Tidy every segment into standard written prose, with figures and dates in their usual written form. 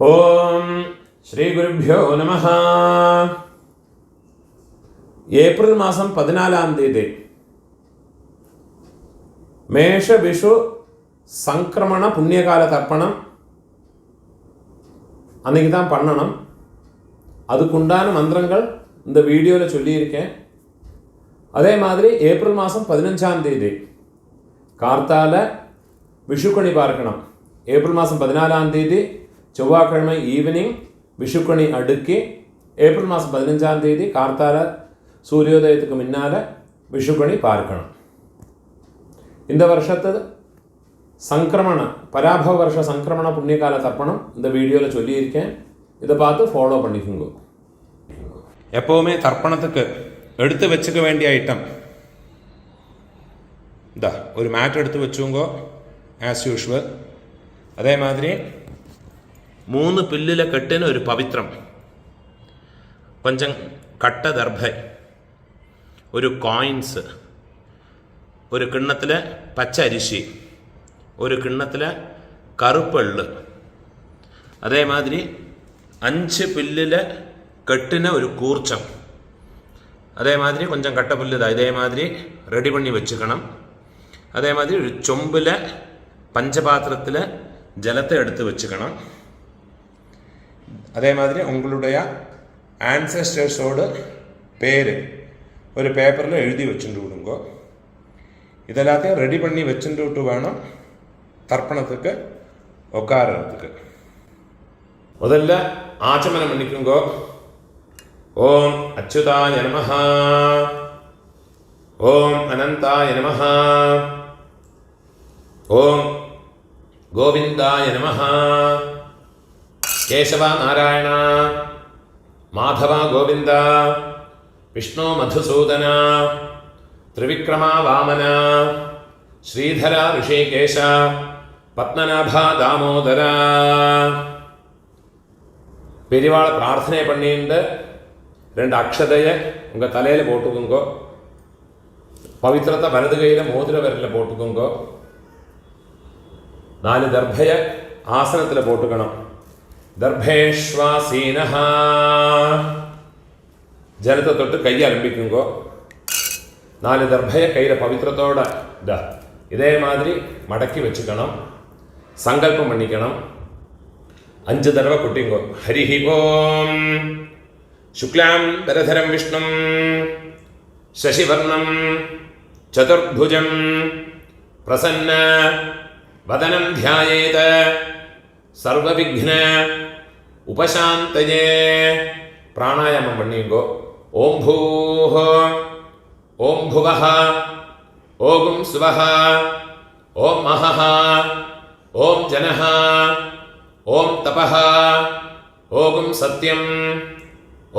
ഓം ശ്രീ ഗുരുഭ്യോ നമഃ. ഏപ്രിൽ മാസം 14-ാം തീയതി மேஷ விஷு சங்கிரமண புண்ணியகால தர்ப்பணம் அன்றைக்கி தான் பண்ணணும். அதுக்குண்டான மந்திரங்கள் இந்த வீடியோவில் சொல்லியிருக்கேன். அதே மாதிரி ஏப்ரல் மாதம் 15-ஆம் தேதி கார்த்தால விஷுக்கணி பார்க்கணும். ஏப்ரல் மாதம் 14-ஆம் தேதி செவ்வாய்க்கிழமை ஈவினிங் விஷுக்கணி அடுக்கி ஏப்ரல் மாதம் 15-ஆம் தேதி கார்த்தால சூரியோதயத்துக்கு முன்னால் விஷுக்கணி பார்க்கணும். இந்த வருஷத்து சங்கிரமண பராபவ வருஷ சங்கிரமண புண்ணியகால தர்ப்பணம் இந்த வீடியோவில் சொல்லியிருக்கேன். இதை பார்த்து ஃபாலோ பண்ணிக்கோங்க. எப்போவுமே தர்ப்பணத்துக்கு எடுத்து வச்சுக்க வேண்டிய ஐட்டம் இந்த ஒரு மேட் எடுத்து வச்சுக்கோங்க ஆஸ் யூஷுவல். அதே மாதிரி 3 பில்லில் கட்டுன்னு ஒரு பவித்திரம், கொஞ்சம் கட்ட தர்பை, ഒരു കോയിൻസ്, ഒരു കിണ്ണത്തിൽ പച്ച അരിശി, ഒരു കിണ്ണത്തിൽ കറുപ്പെള്ള്, അതേമാതിരി 5 പില്ലിൽ കെട്ടിന് ഒരു കൂർച്ചം, അതേമാതിരി കൊഞ്ചം കട്ടപ്പുല്ല് ഇതേമാതിരി റെഡി പണി വെച്ചുക്കണം. അതേമാതിരി ഒരു ചൊമ്പിൽ പഞ്ചപാത്രത്തിൽ ജലത്തെ എടുത്ത് വെച്ചുക്കണം. അതേമാതിരി ഉங்களுடைய ആൻസെസ്റ്റേഴ്സോട് പേര് ഒരു പേപ്പറിൽ എഴുതി വെച്ചിട്ട് വിടുങ്കോ. ഇതെല്ലാத்தையும் ரெடி பண்ணி வச்சுட்டு வேணும் தர்ப்பணத்துக்கு உட்காரத்துக்கு. முதல்ல ஆச்சமனம் பண்ணிக்கோங்கோ. ஓம் அச்சுதாய நமஹ, ஓம் அனந்தாய நமஹ, ஓம் கோவிந்தாய நமஹ, கேசவ நாராயண, மாதவ கோவிந்த, விஷ்ணு மதுசூதன, ത്രിവിക്രമ വാമന, ശ്രീധര ഋഷികേശ, പത്മനാഭ ദാമോദര. பெரியவாளை பிரார்த்தனை பண்ணிட்டு 2 அக்ஷதையை உங்கள் தலையில் போட்டுக்குங்கோ. பவித்திரத்தை வலது கையில் மோதிர விரலில் போட்டுக்குங்கோ. 4 தர்பையை ஆசனத்தில் போட்டுக்கணும். தர்பேஷ்வாசீனஹ, ஜலத்தை தொட்டு கையை ஆரம்பிக்குங்கோ. 4 தர்பையை கையில் பவித்திரத்தோட இதே மாதிரி மடக்கி வச்சுக்கணும். சங்கல்பம் பண்ணிக்கணும். 5 தடவை கொட்டிங்கோ. ஹரிஹி ஓம் சுக்லாம் தரதரம் விஷ்ணும் சசிவர்ணம் சதுர்புஜம் பிரசன்ன வதனம் தியாயேத சர்வவிக்ன உபசாந்தயே. பிராணாயாமம் பண்ணிங்கோ. ஓம் பூஹ, ஓம் புவஹ, ஓம் சுவஹ, ஓம் மஹஹ, ஓம் ஜனஹ, ஓம் தபஹ, ஓம் சத்யம்,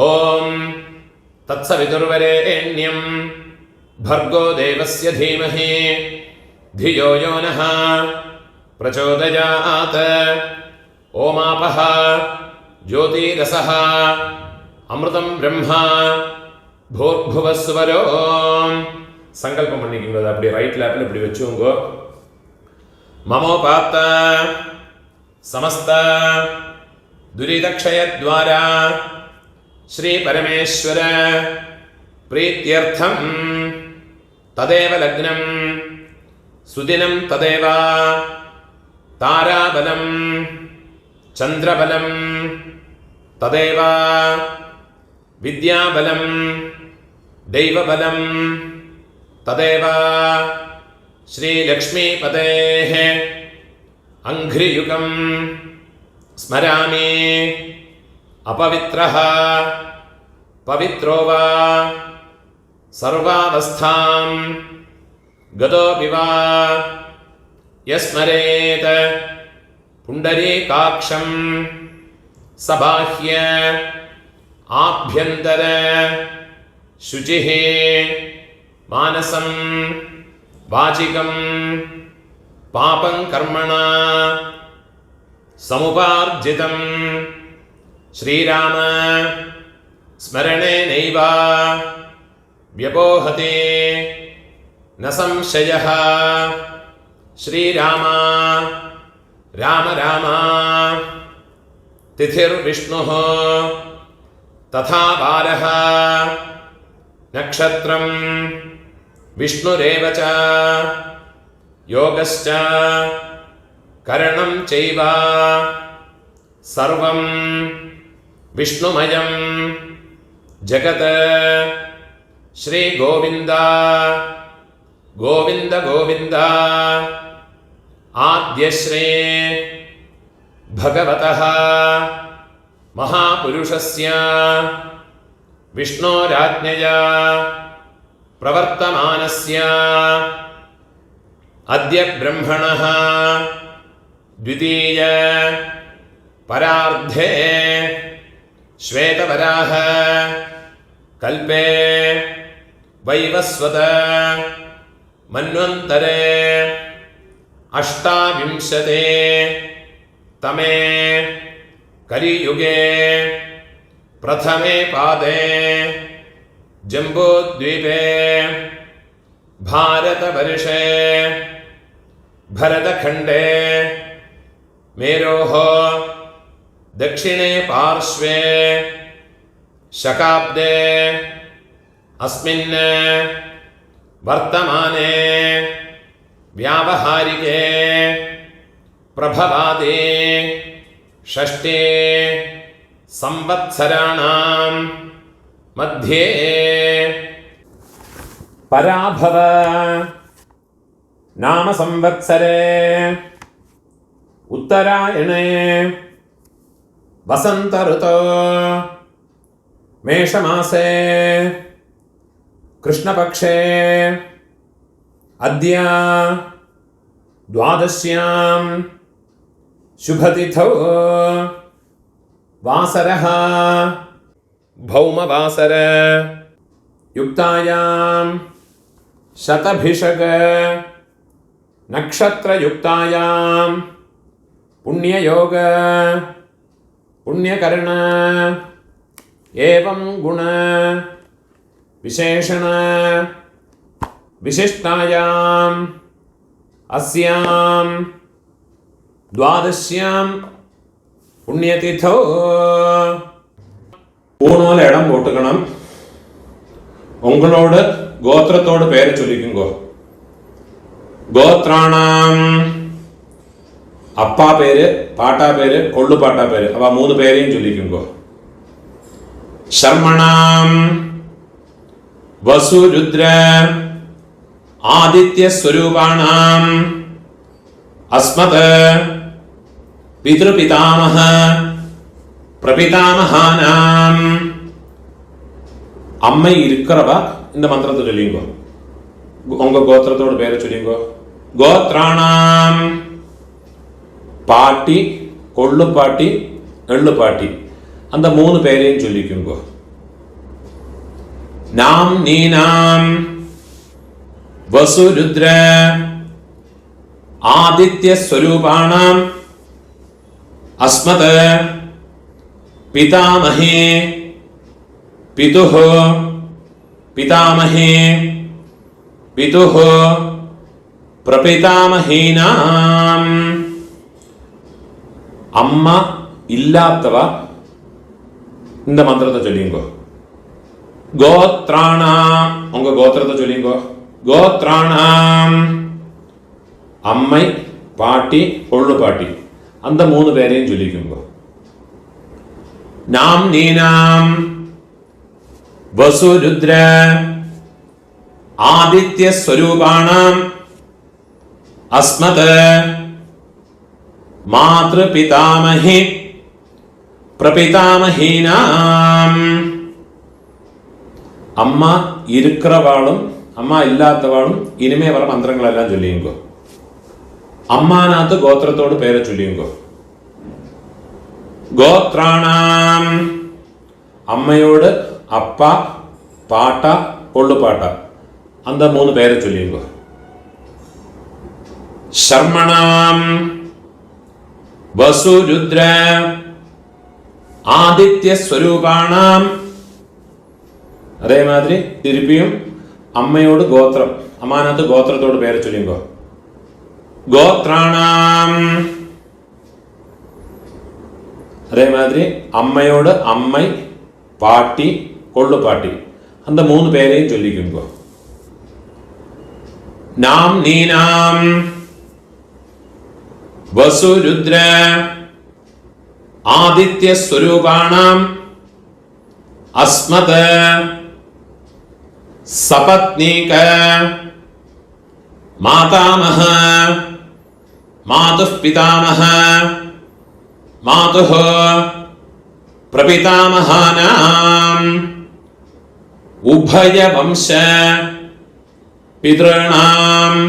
ஓம் தத்சவிதுர்வரேண்யம் भर्गो देवस्य धीमहि धियो यो नः प्रचोदयात्. ओमापः ज्योतिरसः अमृतं ब्रह्मा भूर्भुवस्वरो. சங்கல்பம் பண்ணிக்கோங்க. அது அப்படி ரைட் லேப்பில் இப்படி வச்சுக்கோங்க. மமோபாத்த சமஸ்த துரிதக்ஷயத்வாரா ஸ்ரீ பரமேஸ்வர प्रीत्यर्थं तदेव लग्नं सुदिनं तदेव ताराबलं चन्द्रबलं तदेव विद्याबलं दैवबलं तदेव श्रीलक्ष्मीपतेः अङ्घ्रियुगं स्मरामि. अपवित्रः पवित्रो वा सर्वावस्थां गतोऽपि वा यस्मरेत् पुण्डरीकाक्षं सबाह्य आभ्यन्तर शुचिः मानसं वाचिकं पापं कर्मणा समुपार्जितं श्रीराम स्मरणेनैव व्यपोहते न संशयः. श्रीराम राम राम तिथिर्विष्णुः तथा वारः नक्षत्रं विष्णुरेव च योगश्च करणं चैव सर्वं विष्णुमयं जगत् श्रीगोविन्द गोविन्द गोविन्द आद्यश्री भगवतः महापुरुषस्य विष्णोराज्ञया प्रवर्तमानस्य अद्य ब्रह्मणः द्वितीय परार्धे श्वेतवराह कल्पे वैवस्वत मन्वन्तरे अष्टाविंशते तमे कलियुगे प्रथमे पादे जम्बूद्वीपे भारतवर्षे भरतखण्डे मेरोः दक्षिणे पार्श्वे शकाब्दे अस्मिन् वर्तमाने व्यावहारिके प्रभवादि षष्ठे संवत्सराणां मध्ये पराभव नाम संवत्सरे उत्तरायणे वसंत ऋतौ मेषमासे कृष्णपक्षे अद्य द्वादश्यां शुभतिथौ वासरः भौमवासर युक्तायां शतभिषग नक्षत्रयुक्तायां पुण्ययोग पुण्यकर्ण एवं गुण विशेषण विशिष्टायाम् अस्यां द्वादश्यां पुण्यतिथौ ഊണോല ഇടം പോട്ടുക്കണം ഉങ്ങളോട് ഗോത്രത്തോട് പേര് ചൊല്ലിക്കുങ്കോ ഗോത്രാണാം അപ്പാ പേര് പാട്ടാ പേര് കൊള്ളുപാട്ടാ പേര് അവ മൂന്ന് പേരെയും ചൊല്ലിക്കുങ്കോ ശർമ്മണാം വസുരുദ്ര ആദിത്യ സ്വരൂപാണാം അസ്മത് പിതൃപിതാമഹ பிரபிதாமகானாம் அம்மை இருக்கிறவா இந்த மந்திரத்தை சொல்லிங்கோ உங்க கோத்திரத்தோட பேரை சொல்லிங்கோ கோத்ராணாம் பாட்டி கொள்ளுப்பாட்டி எள்ளுப்பாட்டி அந்த மூணு பேரையும் சொல்லிக்குங்கோ நாம் நீனாம் வசுருத்ர ஆதித்ய ஸ்வரூபாணாம் அஸ்மத் पितामहे पितुः पितामहे पितुः प्रपितामहीनाम् अम्म इल्लात्तव இந்த மந்திரத்தை சொல்லிங்கோ கோத்ராணாம் உங்க கோத்திரத்தை சொல்லிங்கோ கோத்ராணாம் அம்மை பாட்டி கொள்ளுப்பாட்டி அந்த மூணு பேரையும் சொல்லிக்குங்கோ நாம் நீனாம் வசுருத்ர ஆதித்ய ஸ்வரூபாணாம் அஸ்மத் மாத்ரு பிதாமஹி பிரபிதாமஹீனாம் அம்மா இருக்கிறவாளும் அம்மா இல்லாதவாளும் இனிமே வர மந்திரங்களெல்லாம் சொல்லியுங்கோ അമ്മാനാത്ത് ഗോത്രത്തോട് പേരെ ചൊല്ലിയുങ്കോ ഗോത്രാണാം അമ്മയോട് അപ്പ പാട്ട കൊള്ളുപാട്ട அந்த மூணு பேரை சொல்லியுங்கோ ശർമ്മണാം വസുരുദ്ര ആദിത്യ സ്വരൂപാണാം അതേ മാതിരി തിരുപ്പിയും അമ്മയോട് ഗോത്രം അമ്മാനത്ത് ഗോത്രത്തോട് പേരെ ചൊല്ലിയുങ്കോ ഗോത്രാണാം அதேமாதிரி அம்மையோடு அம்மை, பாட்டி, கொள்ளு பாட்டி, அந்த 3 பேரையும் சொல்லிக்குங்க. நாம் நீனாம் வசு ருத்ர ஆதித்ய ஸ்வரூபாணாம் அஸ்மத சபத்னீக மாதாமஹ மாதுः பிதாமஹ மாதுः பிரபிதாமஹானாம் உபய வம்ச பித்ருணாம்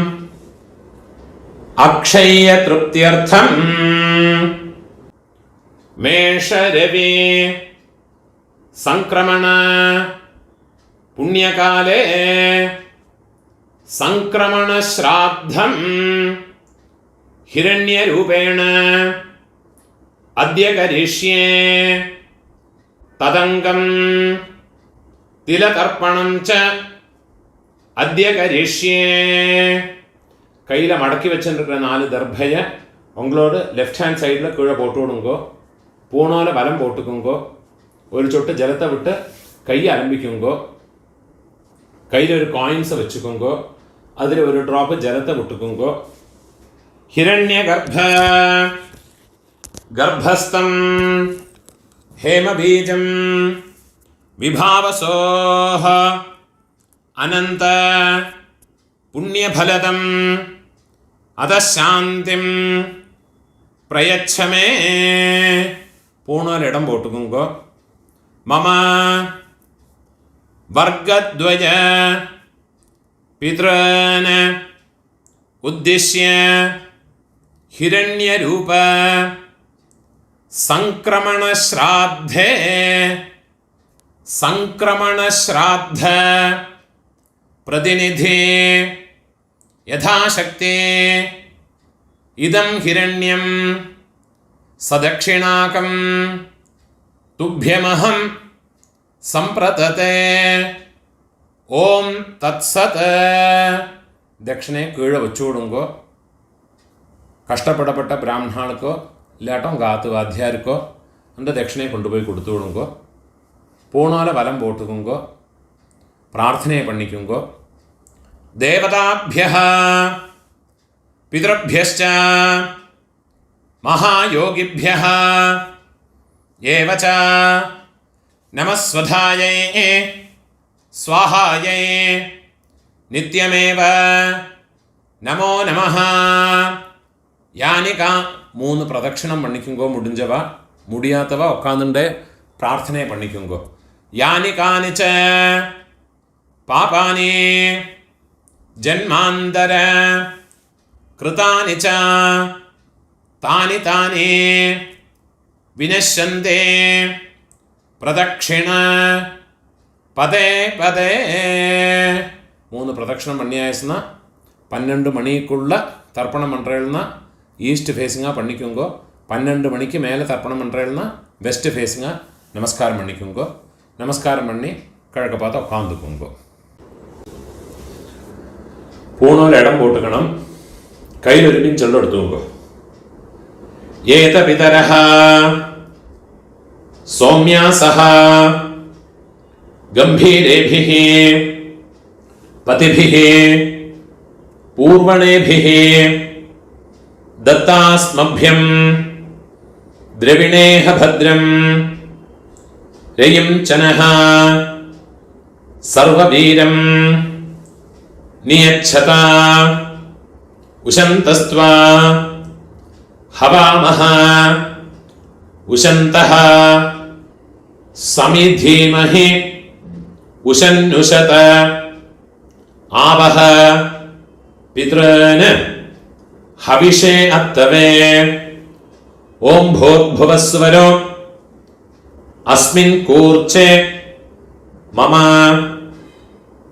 அக்ஷய திருப்தியர்த்தம் மேஷரவி சங்கிரமண புண்ணியகாலே சங்கிரமண ஸ்ராத்தம் ஹிரண்யரூபேண அத்ய கரிஷ்யே ததங்கம் திலதர்ப்பணம் ச அத்ய கரிஷ்யே. கையில் மடக்கி வச்சுருக்கிற 4 தர்பையை உங்களோட லெஃப்ட் ஹேண்ட் சைடில் கீழே போட்டு விடுங்கோ. பூனோல வலம் போட்டுக்குங்கோ. ஒரு சொட்டு ஜலத்தை விட்டு கையை அலம்பிக்குங்கோ. கையில் ஒரு காயின்ஸை வச்சுக்கோங்கோ. அதில் ஒரு ட்ராப்பு ஜலத்தை விட்டுக்குங்கோ. ஹிரண்ய கர்ப்பஸ்தம் ஹேமபீஜம் விபாவசோஹ அனந்த புண்ணியபலதம் அதசாந்திம் பிரயச்சமே. பூணால் இடம் போட்டுக்குங்கோ. மம வர்க்கத்வய பித்ரன உத்திஷ்ய ஹிரண்யரூப சங்கிரமண ஸ்ராத்தே சங்கிரமண ஸ்ராத்த பிரதிநிதி யதாசக்தி இதம் ஹிரண்யம் சதக்ஷிணாகம் துப்யமஹம் சம்பிரததே. ஓம் தத்சத். தட்சிணை கீழே வச்சு விடுங்கோ. கஷ்டப்படப்பட்ட பிராமணாளுக்கோ இல்லாட்டும் உங்கள் ஆத்து வாத்தியாருக்கோ அந்த தட்சிணையை கொண்டு போய் கொடுத்து விடுங்கோ. பூணால வலம் போட்டுக்குங்கோ. பிரார்த்தனையை பண்ணிக்குங்கோ. தேவதாபியः பிதృभ्यश्च மகாயோகிभ्यः ஏவ ச நமஸ்வதாயை ஸ்வாஹாயை நித்யமேவ நமோ நமः. யானிகா 3 பிரதட்சிணம் பண்ணிக்குங்கோ. முடிஞ்சவா, முடியாதவா உட்காந்துட்டே பிரார்த்தனை பண்ணிக்குங்கோ. யானி கானிச்ச பாபானி ஜன்மாந்தர கிருதானி ச தானி தானி வினஷ்யந்தே பிரதட்சிண பதே பதே. 3 பிரதட்சிணம் பண்ணியாச்சுன்னா 12 மணிக்குள்ள தர்ப்பணம் பண்ணுறேன்னா ஈஸ்ட் ஃபேஸிங்காக பண்ணிக்கோங்கோ. 12 மணிக்கு மேலே தர்ப்பணம் பண்ணுறேன்னா வெஸ்ட் ஃபேஸிங்காக நமஸ்காரம் பண்ணிக்கோங்கோ. நமஸ்காரம் பண்ணி கிழக்க பார்த்து உட்காந்துக்குங்கோ. பூணூல் இடம் போட்டுக்கணும். கையில் இருப்பின்னு சொல்ல எடுத்துக்கோங்கோ. ஏத பிதரஹ சௌமியாசஹ கம்பீரேபிஹ பதிபிஹ பூர்வணேபிஹ தத்தாஸ்மभ्यं द्रविणेह भद्रं रयिं चनः सर्ववीरं नियच्छता उशन्तस्त्वा हवामः उशन्तः समिधीमहि उशन्नुषत आवह पितॄन् हविषे अत्तवे. ओम भूर्भुवस्वरो अस्मिन् कूर्चे मम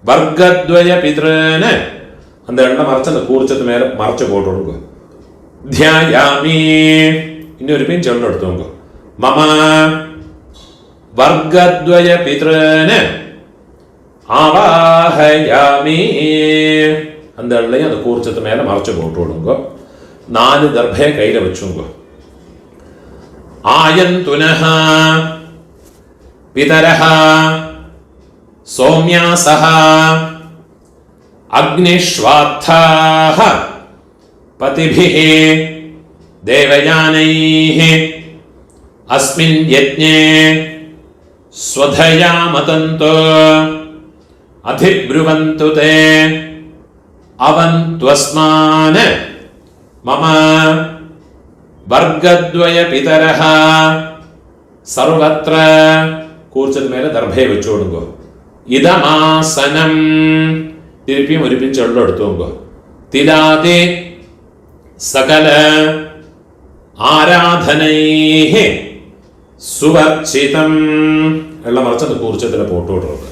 वर्गद्वय पितॄन्. அந்த எண்ணெய் மறைச்சு அந்த கூர்ச்சத்து மேலே மறைச்சு போட்டுடுங்க. தியாயாமி. இன்னொரு மீன் சொல்ல எடுத்துங்க. மம வர்க்கத்வய பித்ருன் ஆவாஹயாமி. அந்த எண்ணெயும் அந்த கூர்ச்சத்து மேலே மறைச்சு போட்டு விடுங்க. 4 தர்பையை கையில் வச்சுங்க. आयन्तुनः पितरः सौम्यासः अग्निष्वात्थाः पतिभिः देवयानैः अस्मिन् यज्ञे स्वधया मतन्तो अधिब्रुवन्तु ते अवन्त्वस्मान् मम वर्गद्वय पितरः सर्वत्र കൂർച്ചത് മേലെ ദർഭയെ വെച്ചു കൊടുക്കുക. ഇതമാസനം തിരുപ്പിയും ഒരു പിഞ്ച് വെള്ളം എടുത്തു നോക്കുക. തിലാതെ സകല ആരാധനൈഹി സുവർച്ചിതം വെള്ളം മറിച്ചത് കൂർച്ചത്തിലെ പോട്ട് കൊടുക്കുക.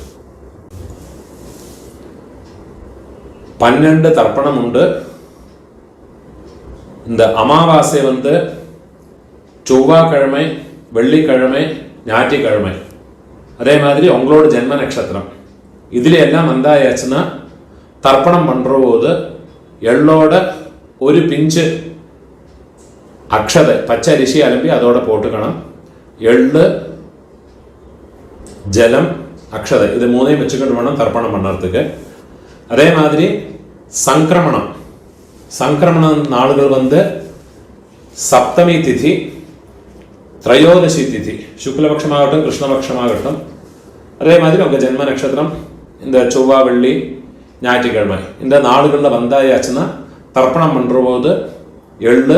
12 தர்ப்பணமுண்டு. இந்த அமாவாசை செவ்வாய்க்கிழமை, வெள்ளிக்கிழமை, ஞாயிற்றுக்கிழமை, அதே மாதிரி உங்களோட ஜென்ம நட்சத்திரம் இதில் எல்லாம் வந்தாயாச்சுன்னா தர்ப்பணம் பண்ணுற போது எள்ளோட ஒரு பிஞ்சு அக்ஷதை பச்சை அரிசி அலம்பி அதோட போட்டுக்கணும். எள்ளு, ஜலம், அக்ஷதை இது மூணையும் வச்சுக்கிட்டு வேணும் தர்ப்பணம் பண்ணுறதுக்கு. அதே மாதிரி சங்கிரமண நாளுகள் சப்தமி திதி, திரையோதசி திதி, சுக்லபக்ஷமாகட்டும் கிருஷ்ணபக்ஷமாகட்டும், அதே மாதிரி உங்கள் ஜென்ம நட்சத்திரம் இந்த செவ்வாய், வெள்ளி, ஞாயிற்றுக்கிழமை இந்த நாளுகளில் வந்தாயாச்சுன்னா தர்ப்பணம் பண்ணுற போது எள்ளு,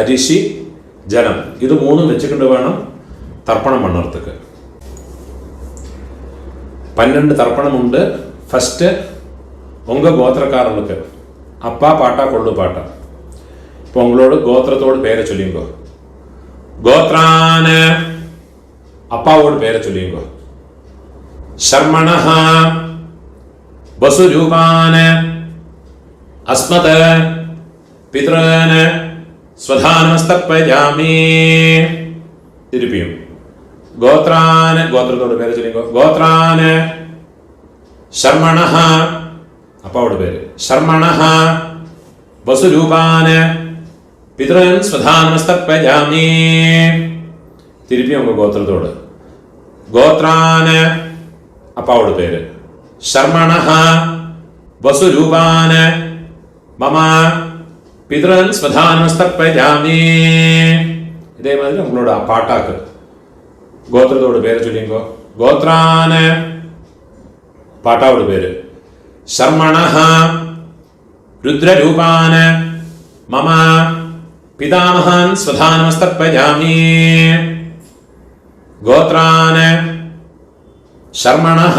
அரிசி, ஜலம் இது மூணும் வச்சுக்கிட்டு வேணும் தர்ப்பணம் பண்ணுறதுக்கு. 12 தர்ப்பணம் உண்டு. ஃபஸ்ட்டு உங்கள் கோத்திரக்காரர்களுக்கு அப்பா பாட்டா கொள்ளு பாட்டா. இப்போ உங்களோட கோத்திரத்தோட பேரை சொல்லிங்க. கோத்ரான அப்பாவோட பேரை சொல்லிங்க. சர்மணஹ வசுரூபான அஸ்மத பித்ரான ஸ்வதானமஸ்தர்ப்பயாமி. திருப்பியும் கோத்ரான கோத்திரத்தோட பேரை சொல்லிங்க. கோத்ரான சர்மணஹ அப்பாவோட பேரு. சர்மணஹ வசுரூபான பித்ரன் ஸ்வதானமஸ்தர்ப்பயாமி. திருப்பி உங்க கோத்திரத்தோடு. கோத்ரான அப்பாவோட பேரு. சர்மணஹ வசுரூபான மம பித்ரன் ஸ்வதானமஸ்தர்ப்பயாமி. இதே மாதிரி உங்களோட பாட்டாக்கு கோத்திரத்தோட பேரை சொல்லிங்கோ. கோத்ரான பாட்டாவோட பேரு. சர்மணஹ ருத்ரரூபான மம பிதாமகான் ஸ்வதானமஸ்தர்ப்பயாமி. கோத்ரான சர்மணஹ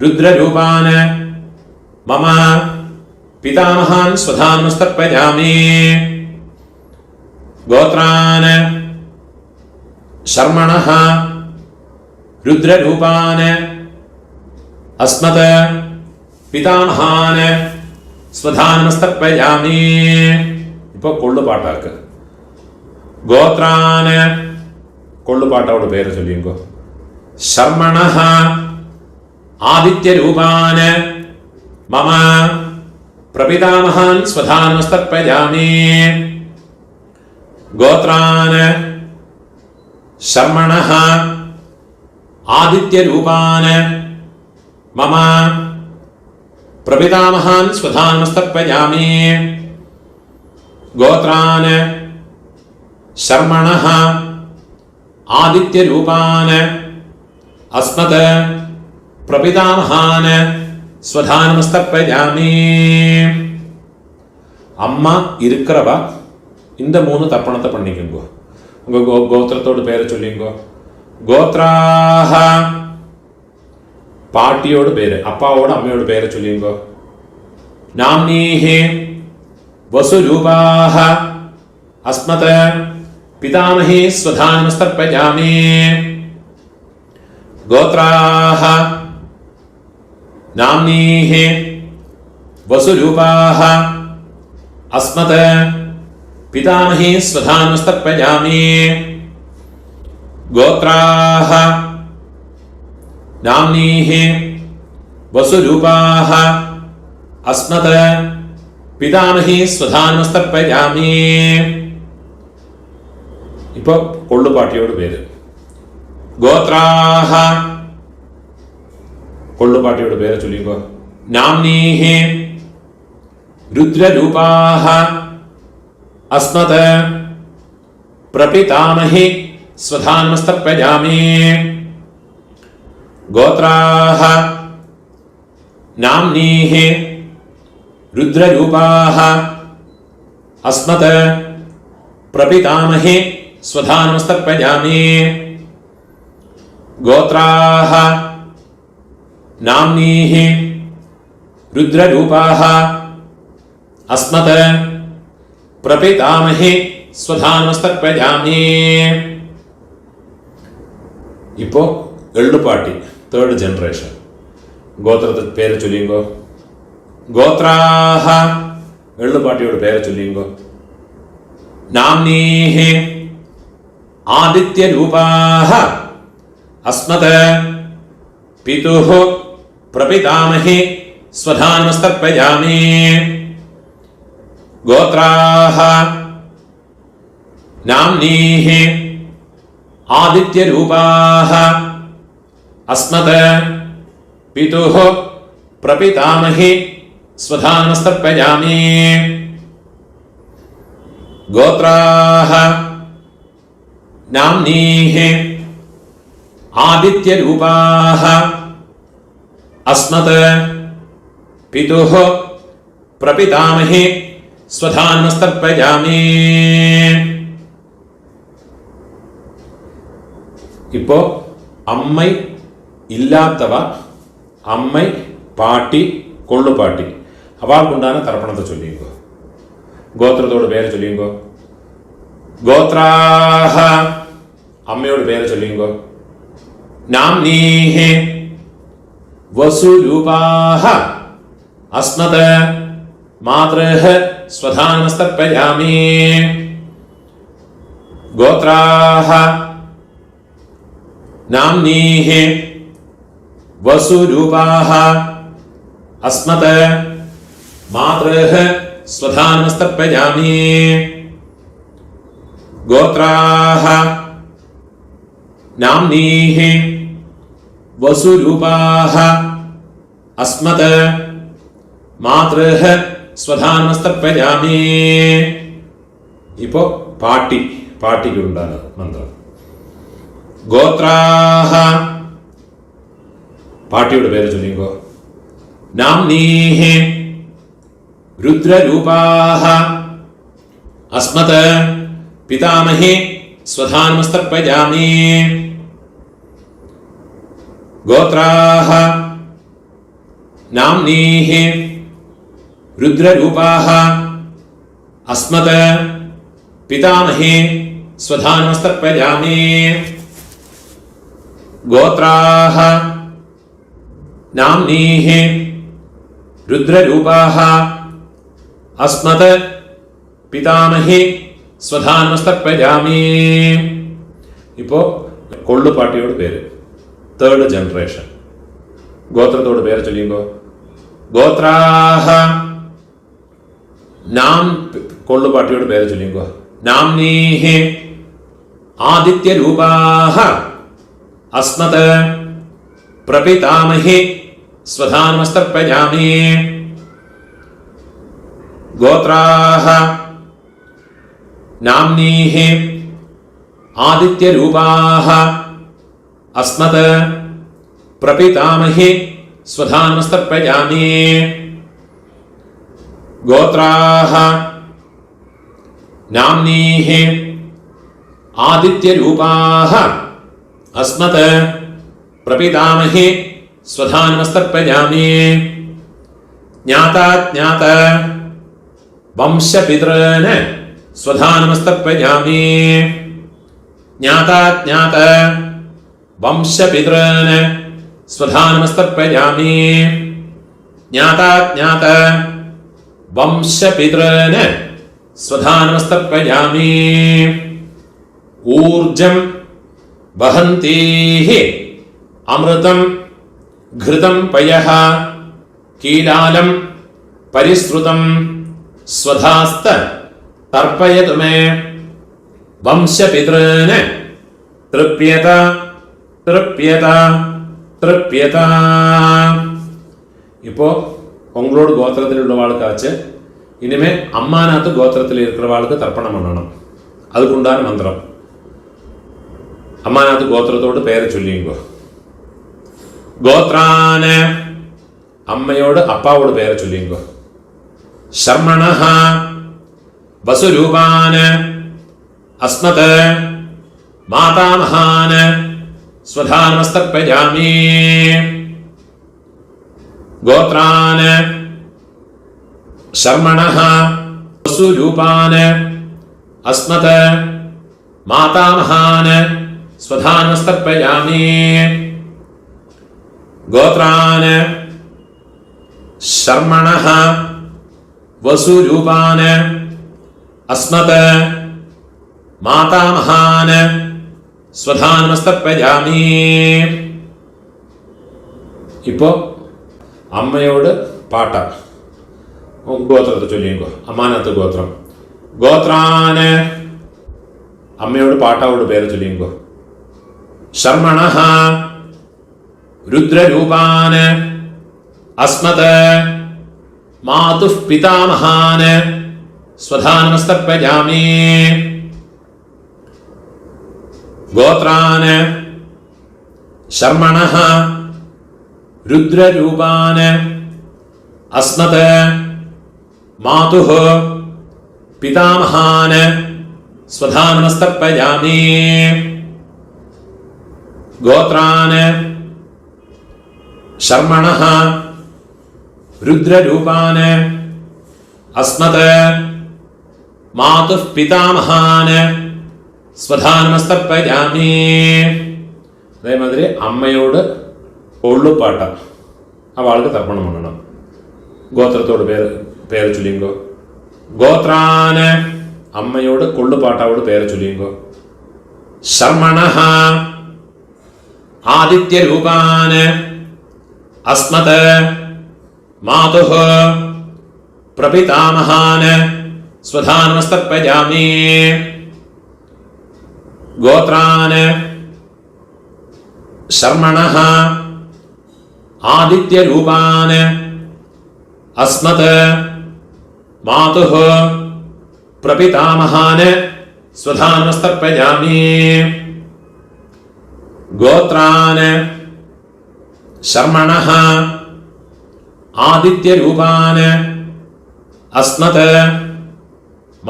ருத்ரரூபான மம பிதாமகான் ஸ்வதானமஸ்தர்ப்பயாமி. கோத்ரான சர்மணஹ ருத்ரரூபான அஸ்மத பிதாமகான ஸ்வதானமஸ்தர்ப்பயாமி. இப்போ கொள்ளு பாட்டாக்கு கோத்ரான கொள்ளு பாட்டாவோட பேரை சொல்லிங்க. சர்மணஹ ஆதித்ய ரூபான மம பிரபிதாமகான் ஸ்வதானமஸ்தர்ப்பயாமி. கோத்ரான சர்மணஹ ஆதித்ய ரூபான மம பிரபிதாமகான் ஸ்வதானமஸ்தர்ப்பயாமி. கோத்ரான சர்மணஹ ஆதித்ய ரூபான அஸ்மத பிரபிதாமகான ஸ்வதானமஸ்தர்ப்பயாமி. அம்மா இருக்கிறவா இந்த 3 தர்ப்பணத்தை பண்ணிக்கோங்க. உங்க கோத்திரத்தோட பேரை சொல்லிங்கோ. கோத்ராஹ பாட்டியோட பேரு, அப்பாவோட அம்மையோட பேரை சொல்லிங்கோ. நாம்னீஹி வசுரூபாஹ அஸ்மத பிதாமஹி ஸ்வதானமஸ்தர்ப்பயாமி. கோத்ராஹ நாம்னீஹி வசுரூபாஹ அஸ்மத பிதாமஹி ஸ்வதானமஸ்தர்ப்பயாமி. கோத்ராஹ நாம்னீஹி வசுரூபாஹ அஸ்மத பிதாமஹி ஸ்வதானமஸ்தர்ப்பயாமி. ഇപ്പോൾ കൊള്ളുപാട്ടിയോട് പേര്. ഗോത്രാഹ, കൊള്ളുപാട്ടിയോട് പേര് ചൊല്ലിക്കോ. നാംനീഹി രുദ്രരൂപാഹ അസ്മത് പ്രപിതാമഹി സ്വധാനമസ്തപ്യജാമി. ഗോത്രാഹ നാംനീഹി രുദ്രരൂപാഹ അസ്മത് പ്രപിതാമഹി സ്വധാനമസ്തപ്യജാമി. ഗോത്രാഹ നാംനീഹി രുദ്രരൂപാഹ അസ്മത് പ്രപിതാമഹി സ്വധാനമസ്തപ്യജാമി. ഇപ്പോ എള്ളുപാട്ടി തേർഡ് ജനറേഷൻ. ഗോത്രത്തെ പേര് ചൊല്ലിയുങ്കോ. ഗോത്രാഹ, എള്ളുപാട്ടിയോട് പേര് ചൊല്ലിയുങ്കോ. നാംനീഹി ആദിത്യരൂപാഹ അസ്മത് പിതുഃ പ്രപിതാമഹി സ്വധാനമസ്തപ്യജാമി. ഗോത്രാഹ നാംനീഹി ആദിത്യരൂപാഹ അസ്മത് പിതുഃ പ്രപിതാമഹി സ്വധാനമസ്തപ്യജാമി. ഗോത്രാഹ നാംനീഹി ആദിത്യരൂപാഹ അസ്മത് പിതുഃ പ്രപിതാമഹി സ്വധാനമസ്തപ്യജാമി. ഇപ്പോ അമ്മൈ ഇല്ലാത്തവ, അമ്മൈ പാട്ടി കൊള്ളുപാട്ടി അവൾക്കുണ്ടാകുന്ന തർപ്പണത്തെ ചൊല്ലിയുങ്കോ. ഗോത്രത്തോട് പേര് ചൊല്ലിയുങ്കോ. ഗോത്രാഹ, അമ്മയോട് പേര് ചൊല്ലിയുങ്കോ. നാംനീഹി വസുരൂപാഹ അസ്മത് മാതൃഃ സ്വധാനമസ്തപ്യജാമി. ഗോത്രാഹ നാംനീഹി വസുരൂപാഹ അസ്മത് മാതൃഃ സ്വധാനമസ്തപ്യജാമി. ഗോത്രാഹ നാംനീഹി വസുരൂപാഹ അസ്മത് മാതൃഃ സ്വധാനമസ്തപ്യജാമി. ഇപ്പോ പാട്ടിക്കുണ്ടാകുന്ന മന്ത്രം. ഗോത്രാഹ, പാട്ടിയുടെ പേര് ചൊല്ലിക്കോ. നാംനീഹി രുദ്രരൂപാഹ അസ്മത് പിതാമഹി സ്വധാനമസ്തപ്യജാമി. ഗോത്രാഹ നാംനീഹി രുദ്രരൂപാഹ അസ്മത് പിതാമഹി സ്വധാനമസ്തപ്യജാമി. ഗോത്രാഹ നാംനീഹി രുദ്രരൂപാഹ അസ്മത് പിതാമഹി സ്വധാനമസ്തപ്യജാമി. ഇപ്പോ കൊള്ളുപാട്ടിയോട് പേര് തേർഡ് ജനറേഷൻ. ഗോത്രത്തോട് പേര് ചൊല്ലിയുങ്കോ. ഗോത്രാഹ നാം, കൊള്ളുപാട്ടിയോട് പേര് ചൊല്ലിയുങ്കോ. നാംനീഹി ആദിത്യരൂപാഹ അസ്മത് പ്രപിതാമഹി സ്വധാനമസ്തപ്യജാമി. ഗോത്രാഹ നാംനീഹി ആദിത്യരൂപാഹ അസ്മത് പ്രപിതാമഹി സ്വധാനമസ്തപ്യജാമി. ഗോത്രാഹ നാംനീഹി ആദിത്യരൂപാഹ അസ്മത് പ്രപിതാമഹി സ്വധാനമസ്തപ്യജാമി. ജ്ഞാതാജ്ഞാത വംശപിതॄൻ സ്വധാനമസ്തപ്യജാമി. ജ്ഞാതാജ്ഞാത വംശപിതॄൻ സ്വധാനമസ്തപ്യജാമി. ജ്ഞാതാജ്ഞാത വംശപിതॄൻ സ്വധാനമസ്തപ്യജാമി. ഊർജം വഹന്തീഹി അമൃതം ഘൃതം പയഃ കീലാലം പരിശ്രുതം സ്വധാസ്ത തർപ്പയതു മേ. വംശപിതൃന് തൃപ്യത തൃപ്യത തൃപ്യത. இப்போ உங்களோட கோத்திரத்தில் உள்ளவாளுக்காச்சு இனிமே அம்மாநாத்து கோத்திரத்தில் இருக்கிறவாளுக்கு தர்ப்பணம் பண்ணணும். அதுக்குண்டான மந்திரம். அம்மாநாத்து கோத்திரத்தோடு பெயரை சொல்லிங்கோ. கோத்ரான அம்மையோடு அப்பாவோட பெயரை சொல்லிங்கோ. சர்மணஹ வசுரூபான அஸ்மத மாதாமகான ஸ்வதானமஸ்தர்ப்பயாமி. गोत्रान शर्मणः वसुरूपान अस्मत् मातामहान स्वधानमस्तर्पयामि. गोत्रान शर्मणः वसुरूपान अस्मत् मातामहान स्वधानमस्तर्पयामि. இப்போ അമ്മയോട് പാട്ട ഗോത്രത്തെ ചൊല്ലിക്കോ. അമ്മാനത്ത് ഗോത്രം. ഗോത്രാന് അമ്മയോട് പാട്ടാവോട് പേര് ചൊല്ലിക്കോ. ശർമണഃ രുദ്രരൂപാന് അസ്മത് മാതുഃ പിതാമഹാന് സ്വധാനമസ്തർപ്പയാമി. ഗോത്രാന് ശർമണഃ രുദ്രരൂപാൻ അസ്മത് മാതുഃ പിതാമഹാൻ സ്വധാനമസ്തർപ്പയാമി. ഗോത്രാൻ ശർമണഃ രുദ്രരൂപാൻ അസ്മത് മാതുഃ പിതാമഹാൻ സ്വധാനമസ്തർപ്പയാമി. അതേമാതിരി അമ്മയോട് ഒള്ളുപാട്ട അവൾക്ക് തർപ്പണം பண்ணணும். ഗോത്രത്തോട് പേര് ചൊല്ലിങ്കോ. ഗോത്രാന് അമ്മയോട് കൊള്ളുപാട്ടാവോട് പേര് ചൊല്ലിങ്കോ. ശർമണഃ ആദിത്യരൂപാന് അസ്മത് മാതുഃ പ്രപിതാമഹാന് സ്വധാനമസ്തർപ്പയാമി. ഗോത്രാന് ശർമണഃ ആദിത്യരൂപാൻ അസ്മത് മാതുഃ പ്രപിതാമഹാൻ സ്വധാനമസ്തർപ്പയാമി. ഗോത്രാൻ ശർമണഃ ആദിത്യരൂപാൻ അസ്മത്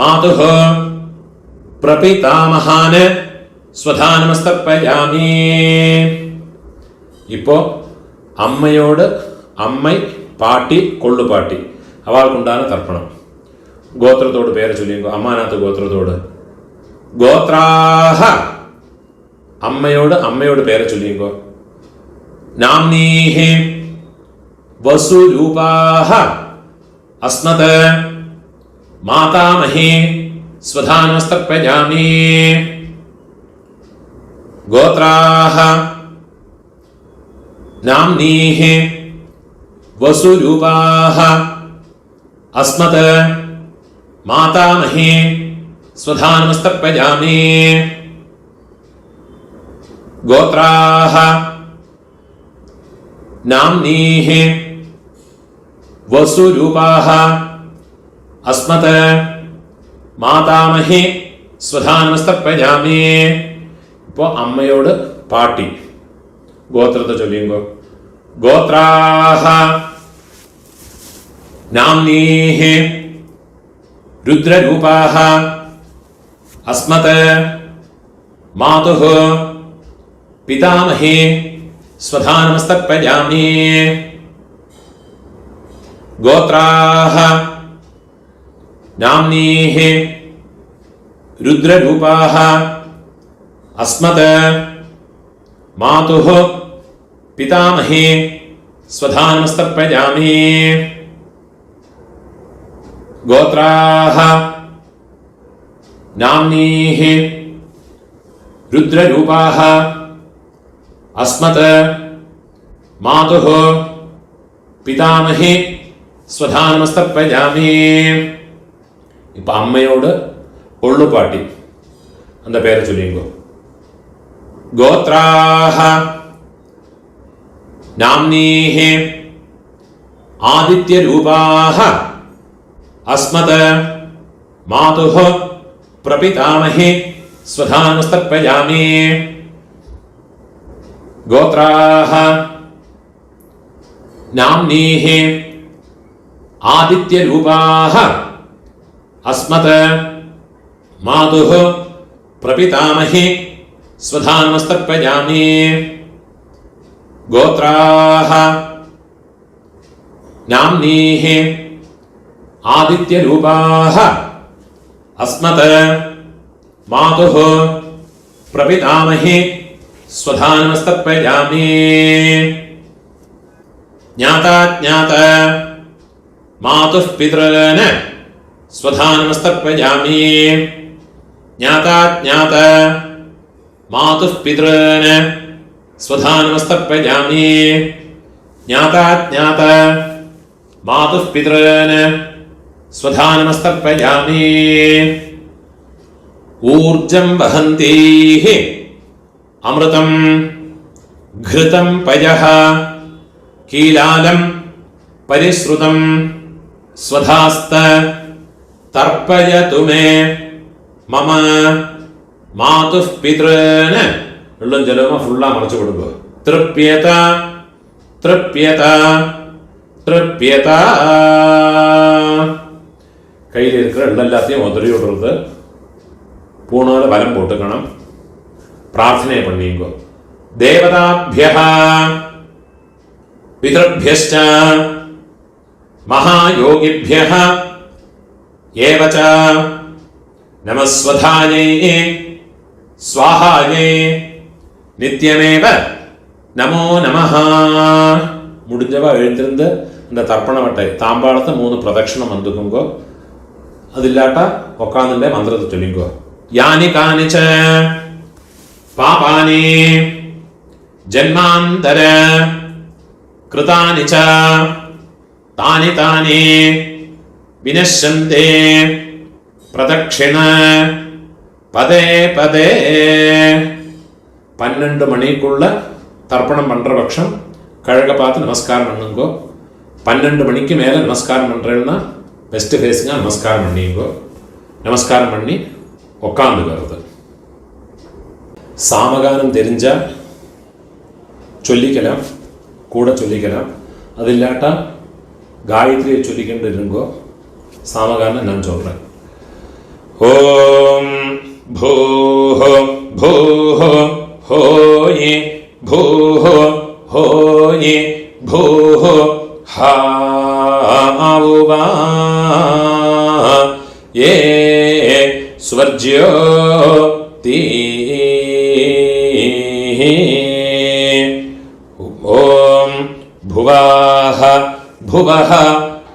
മാതുഃ പ്രപിതാമഹാൻ സ്വധാനമസ്തർപ്പയാമി. ഇപ്പോൾ അമ്മയോട് അമ്മ പാട്ടി കൊള്ളുപാട്ടി അവൾക്കുണ്ടാണ് തർപ്പണം. ഗോത്രത്തോട് പേര് ചൊല്ലിങ്കോ. അമ്മാനാത്ത് ഗോത്രത്തോട്. ഗോത്രാഹ അമ്മയോട് പേര് ചൊല്ലിങ്കോ. നാംനീഹി വസുരൂപാഹ അസ്മത് മാതാമഹി സ്വധാനമസ്തർപ്പയാമി. ഗോത്രാഹ നാംനീഃ വസുരൂപാഃ അസ്മത് മാതാമഹി സ്വധാനമസ്തർപ്പയാമി. ഗോത്രാഃ നാംനീഃ വസുരൂപാഃ അസ്മത് മാതാമഹി സ്വധാനമസ്തർപ്പയാമി. ഇപ്പോൾ അമ്മയോട് പാട്ടി ഗോത്രത്തെ ചൊല്ലിങ്കോ. ഗോത്രാഹ നാംനീഃ രുദ്രരൂപാഃ അസ്മത് മാതുഃ പിതാമഹി സ്വധാനമസ്തർപ്പയാമി. ഗോത്രാഹ നാംനീഃ രുദ്രരൂപാഃ അസ്മത് മാതുഃ പിതാമഹി സ്വധാനമസ്തർപ്പയാമി. ഗോത്രാഃ നാംനീഃ രുദ്രരൂപാഃ അസ്മത് മാതുഃ പിതാമഹി സ്വധാനമസ്തർപ്പയാമി. ഇപ്പം അമ്മയോട് ഒള്ളുപാട്ടി அந்த பேரை சொல்லிங்கோ. கோத்ராஹ நாம்னீஹ ஆதித்ய ரூபாஹ அஸ்மத் மாதுஹ பிரபிதாமஹே ஸ்வதானுஸ்தர்ப்பயாமி. கோத்ராஹ நாம்னீஹ ஆதித்ய ரூபாஹ அஸ்மத் மாதுஹ பிரபிதாமஹே ஸ்வதானுஸ்தர்ப்பயாமி. கோத்ராஹ நாம்னீஹ ஆதித்ய ரூபாஹ அஸ்மத் மாதுஹ பிரபிதாமஹே ஸ்வதானுஸ்தர்ப்பயாமி. ஞாதா ஞாத மாதுः பித்ரன் ஸ்வதானுஸ்தர்ப்பயாமி. ஞாதா ஞாத மாதுः பித்ரன் ஸ்வதானுஸ்தர்ப்பயாமி. ஞாதா ஞாத மாதுः பித்ரன் ஸ்வதானுஸ்தர்ப்பயாமி. ஊர்ஜம் வஹந்தீஹ அமிர்தம் घृतं पयः कीलालं परिश्रुतं स्वधास्त तर्पयतु मे मम मातुः पितॄन् எல்லாம் ஜலமா ஃபுல்லா மறைச்சு கொடுங்க. திருப்யத திருப்யத திருப்யத. கையில் இருக்கிற எல்லாத்தையும் உதறி விடுறது. பூனால வலம் போட்டுக்கணும். பிரார்த்தனை பண்ணிங்கோ. தேவதாभ्यः பிதृभ्यश्च महायोगिभ्यः एव च नमस्वधायै स्वाहायै நித்தியமேவ நமோ நமஹ. முடிஞ்சவா எழுந்திருந்து இந்த தர்ப்பண வட்டை தாம்பாளத்தை 3 பிரதட்சணம் வந்துக்குங்கோ. அது இல்லாட்டா உட்காந்துட்டே மந்திரத்தை சொல்லிங்கோ. யானி கானிச்ச பாபானி ஜன்மாந்தர கிருதானி ச தானி தானி வினஷ்யந்தே பிரதட்சிண பதே பதே. 12 மணிக்குள்ள தர்ப்பணம் பண்ற பட்சம் கழக பார்த்து நமஸ்காரம் பண்ணுங்கோ. 12 மணிக்கு மேல நமஸ்காரம் பண்றேன்னா வெஸ்ட் ஃபேஸிங்கா நமஸ்காரம் பண்ணிங்கோ. நமஸ்காரம் பண்ணி உட்காந்துக்கிறது. சாமகானம் தெரிஞ்சா சொல்லிக்கலாம், கூட சொல்லிக்கலாம். அது இல்லாட்டா காயத்ரியை சொல்லிக்கிட்டு இருங்கோ. சாமகானம் நான் சொல்றேன். ஓம் பூஹோ பூஹோ ஹோயே பூஹோ ஹோயே பூஹோ ஹாவுவா ஏ ஸ்வர்ஜ்யோ தீ. ஓம் भुवाः भुवः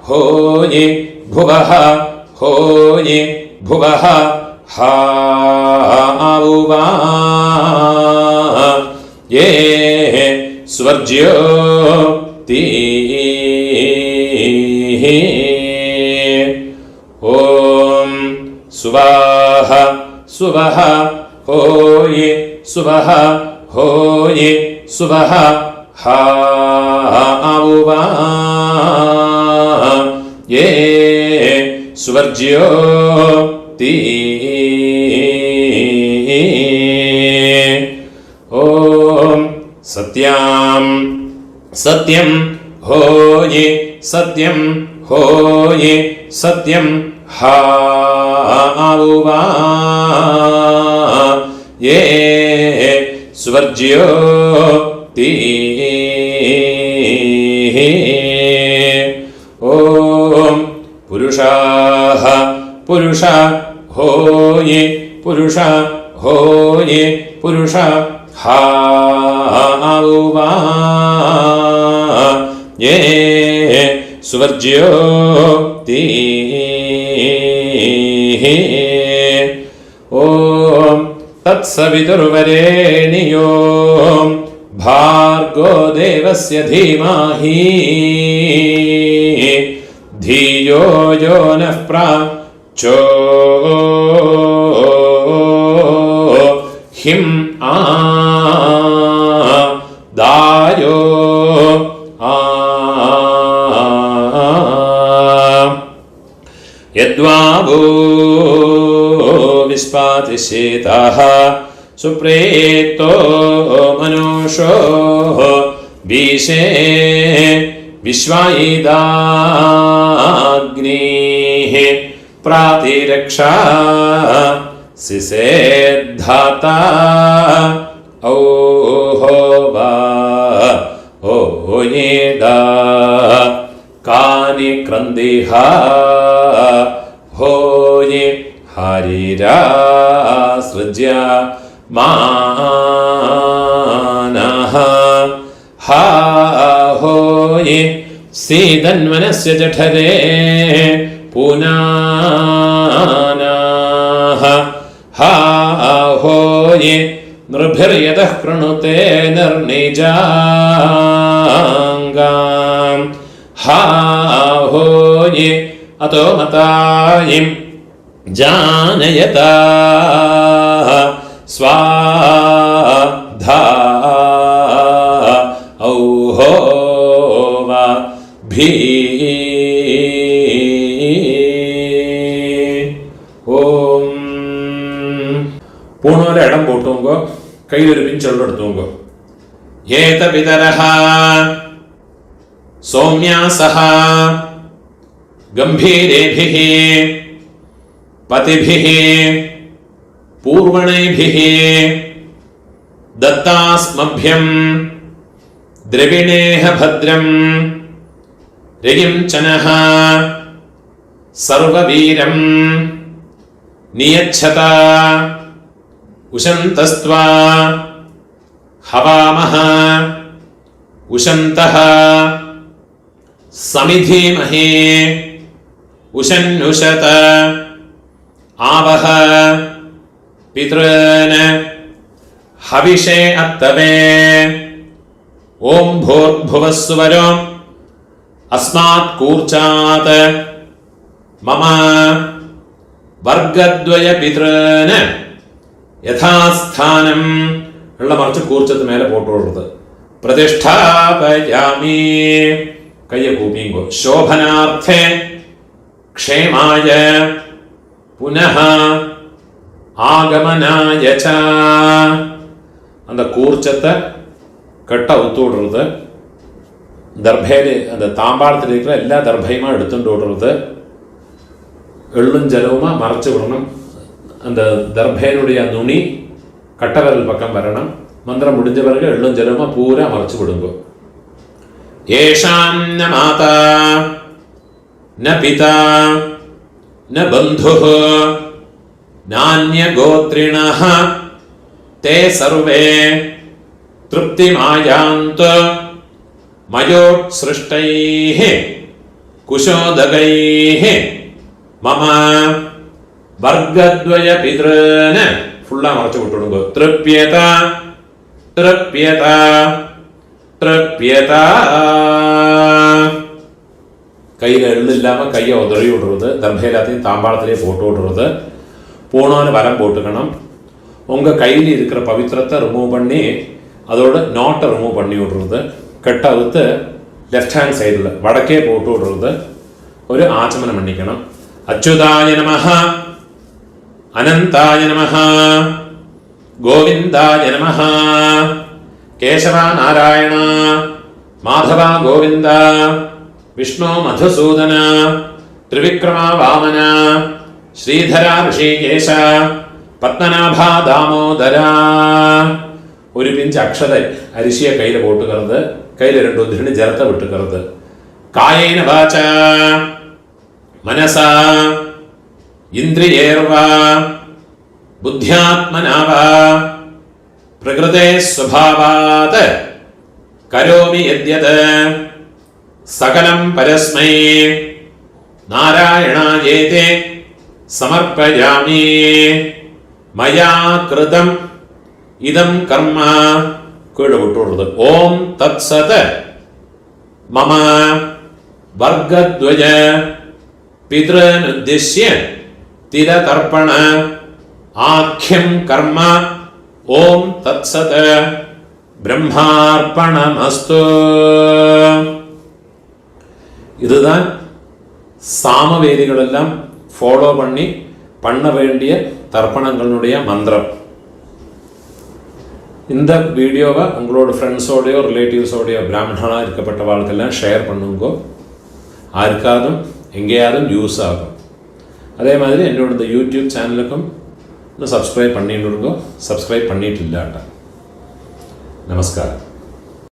होये भुवः होये भुवः हावुवा ये स्वर्ज्यो तीः. ॐ सुवाः सुवः होये सुवः होये सुवः हावुवा ये स्वर्ज्यो तीः. ॐ सत्यां सत्यं होये सत्यं होये सत्यं हावुवा ये स्वर्ज्यो तीः. ॐ पुरुषाः पुरुषा होये पुरुषा होये पुरुषा हावुवा ये स्वर्ज्यो तीः. ॐ तत्सवितुर्वरेण्यो भार्गो देवस्य धीमहि धियो यो नः प्रचोदयात्. ഹിം ആ ദായോ ആ യദ്വാവോ വിസ്പാതിശേതാഃ സുപ്രേതോ മനുഷോ വീശേ വിശ്വായിദാഗ്നീഃ പ്രാതിരക്ഷാ സിസേദ്ധാതാ ഔഹോവാ ഓയേദാ കാനി ക്രന്ദിഹ ഹോയേ ഹരിരാസൃജ്യ മാനഃ ഹാ ഹോയേ സീതന്വനസ്യ ജഠരേ പുനാനഃ ഹാ ഹോയേ നൃഭിർയതഃ കൃണുതേ നിർണിജാംഗാം ഹാ ഹോയേ അതോ മതായിം ജാനയതാ സ്വാധാ ഔഹോവാ ഭീ ഓം. പൂണോലെ ഇടം പോട്ടുമ്പോ കയ്യിലൊരു പിഞ്ചെള്ളം എടുത്തുമ്പോ ഏത പിതരഃ സൗമ്യാസഃ ഗംഭീരേഭിഃ പതിഭിഃ പൂർവണൈഭിഃ ദത്താസ്മഭ്യം ദ്രവിണേഹ ഭദ്രം രയിം ചനഃ സർവവീരം നിയച്ഛത ഉശന്തസ്ത്വാ ഹവാമഹ ഉശന്തഃ സമിധീമഹേ ഉശന്നുശത ആവഹ പിതॄൻ ഹവിഷേ അത്തവേ ഓം ഭൂർഭുവസ്സുവരോ അസ്മാത് കൂർച്ചാത് മമ വർഗദ്വയ പിതॄൻ യഥാസ്ഥാനം ഉള്ള മറിച്ച് കൂർച്ചത്ത് മേലെ പോട്ടുള്ളത് പ്രതിഷ്ഠാപയാമി കയ്യ കൂപ്പിങ്കോ ശോഭനാർത്ഥേ ക്ഷേമായ പുനഃ ആഗമനായ ച அந்த கூர்ச்சத்தை கட்ட அவுத்து விடுறது தர்பையில் அந்த தாம்பாளத்தில் இருக்கிற எல்லா தர்பையுமா எடுத்துட்டு விடுறது எள்ளும் ஜலவுமா மறைச்சு விடணும் அந்த தர்பையினுடைய நுனி கட்டவரல் பக்கம் வரணும் மந்திரம் முடிஞ்ச பிறகு எள்ளும் ஜலவுமா பூரா மறைச்சு விடுங்க ஏஷாம் ந மாதா ந பிதா ந பந்துः நான்யகோத்ரிணः ते सर्वे तृप्तिमायान्तु मयोत्सृष्टैः कुशोदगैः मम वर्गद्वय पितॄन् फुल्ला मरച്ചു വിട്ടുകൊടുക്കുക തൃപ്യത തൃപ്യത തൃപ്യത கையில் எள்ளு இல்லாமல் கையை உதறி விடுறது தர்பை எல்லாத்தையும் தாம்பாளத்திலே போட்டு விடுறது பூணோன்னு வரம் போட்டுக்கணும் உங்கள் கையில் இருக்கிற பவித்திரத்தை ரிமூவ் பண்ணி அதோட நாட்டை ரிமூவ் பண்ணி விடுறது கெட்ட அவுத்து லெஃப்ட் ஹேண்ட் சைடில் வடக்கே போட்டு விடுறது ஒரு ஆச்சமனம் பண்ணிக்கணும் அச்சுதாய நமஹ அனந்தாய நமஹ கோவிந்தாய நமஹ கேசவா நாராயண மாதவா கோவிந்த விஷ்ணு மதுசூதன ത്രിവിക്രമാ വാമന ശ്രീധര ഋഷികേശ പത്മനാഭ ദാമോദര ഒരു പിഞ്ച് അക്ഷത അരിശിയെ കയ്യിൽ പോട്ടുകരുത് കയ്യിൽ രണ്ടു ഉദ്ധിണി ജലത്തെ വിട്ടുകരുത് കായേന വാച മനസ ഇന്ദ്രിയേർവാ ബുദ്ധ്യാത്മനാവാ പ്രകൃതേ സ്വഭാവാത് കരോമി യദ്യത് സകലം പരസ്മൈ നാരായണായേതി സമർപ്പയാമി മയാ കൃതം ഇദം കർമ്മ കീഴ് വിട്ടുള്ളത് ഓം തത്സത് മമ വർഗദ്വയ പിതൃനുദ്ദിശ്യ തിരതർപ്പണ ആഖ്യം കർമ്മ ஓம் தத்சத் பிரம்மார்ப்பணமஸ்து. இதுதான் சாமவேதிகளெல்லாம் ஃபாலோ பண்ண வேண்டிய தர்ப்பணங்களுடைய மந்திரம். இந்த வீடியோவை உங்களோட ஃப்ரெண்ட்ஸோடையோ ரிலேட்டிவ்ஸோடையோ பிராமணனாக இருக்கப்பட்ட வாழ்க்கையெல்லாம் ஷேர் பண்ணுங்கோ. ஆருக்காதும் எங்கேயாவது யூஸ் ஆகும். அதே மாதிரி என்னோட இந்த யூடியூப் சேனலுக்கும் இன்னும் சப்ஸ்கிரைப் பண்ணிட்டு இருக்கோ. சப்ஸ்கிரைப் பண்ணிட்டு இல்லாட்டா. நமஸ்காரம்.